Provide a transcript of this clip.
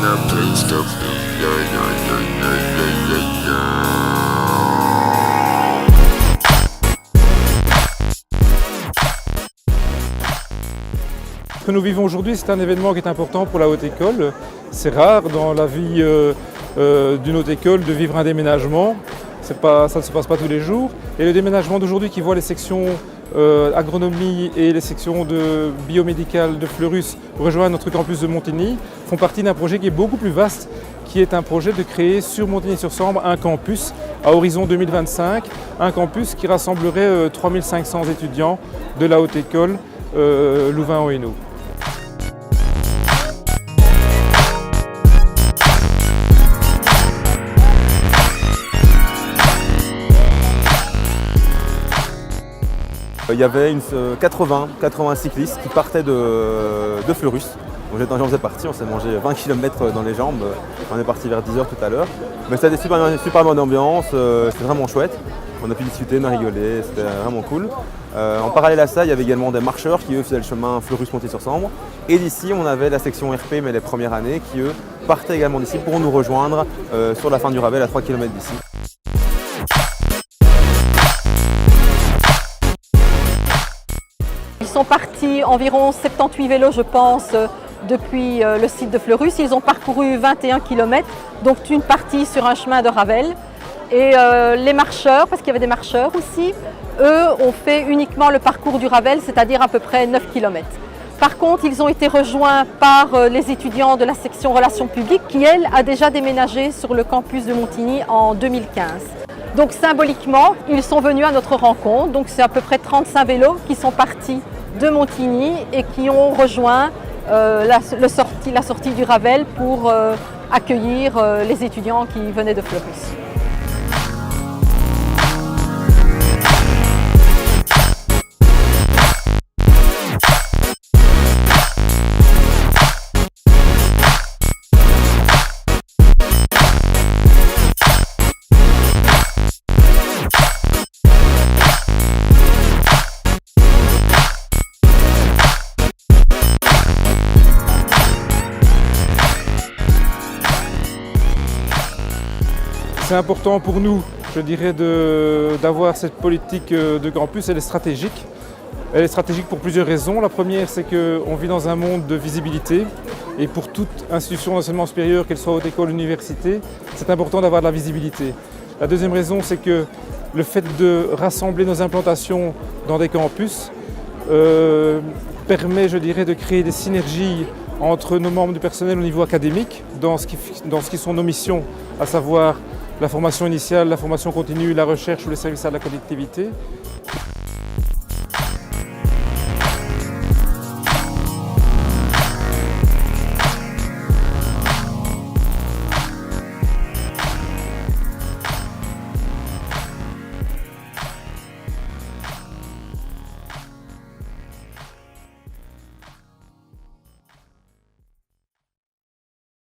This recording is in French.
Ce que nous vivons aujourd'hui, c'est un événement qui est important pour la haute école. C'est rare dans la vie d'une haute école de vivre un déménagement. Ça ne se passe pas tous les jours. Et le déménagement d'aujourd'hui qui voit les sections agronomie et les sections de biomédicales de Fleurus rejoindre notre campus de Montigny font partie d'un projet qui est beaucoup plus vaste, qui est un projet de créer sur Montigny-sur-Sambre un campus à horizon 2025, un campus qui rassemblerait 3500 étudiants de la haute école Louvain-Hainaut. Il y avait 80 cyclistes qui partaient de Fleurus. J'en faisais partie, on s'est mangé 20 km dans les jambes. On est parti vers 10h tout à l'heure. Mais c'était super bonne ambiance, c'était vraiment chouette. On a pu discuter, on a rigolé, c'était vraiment cool. En parallèle à ça, il y avait également des marcheurs qui eux faisaient le chemin Fleurus-Montigny-sur-Sambre. Et d'ici, on avait la section RP, mais les premières années, qui eux partaient également d'ici pour nous rejoindre sur la fin du Ravel à 3 km d'ici. Ils sont partis environ 78 vélos, je pense, depuis le site de Fleurus. Ils ont parcouru 21 km, donc une partie sur un chemin de Ravel. Et les marcheurs, parce qu'il y avait des marcheurs aussi, eux ont fait uniquement le parcours du Ravel, c'est-à-dire à peu près 9 km. Par contre, ils ont été rejoints par les étudiants de la section Relations publiques qui, elle, a déjà déménagé sur le campus de Montigny en 2015. Donc symboliquement, ils sont venus à notre rencontre. Donc c'est à peu près 35 vélos qui sont partis de Montigny et qui ont rejoint la sortie du Ravel pour accueillir les étudiants qui venaient de Fleurus. C'est important pour nous, je dirais, d'avoir cette politique de campus. Elle est stratégique. Elle est stratégique pour plusieurs raisons. La première, c'est qu'on vit dans un monde de visibilité. Et pour toute institution d'enseignement supérieur, qu'elle soit haute école, université, c'est important d'avoir de la visibilité. La deuxième raison, c'est que le fait de rassembler nos implantations dans des campus permet, je dirais, de créer des synergies entre nos membres du personnel au niveau académique, dans ce qui sont nos missions, à savoir la formation initiale, la formation continue, la recherche ou les services à la collectivité.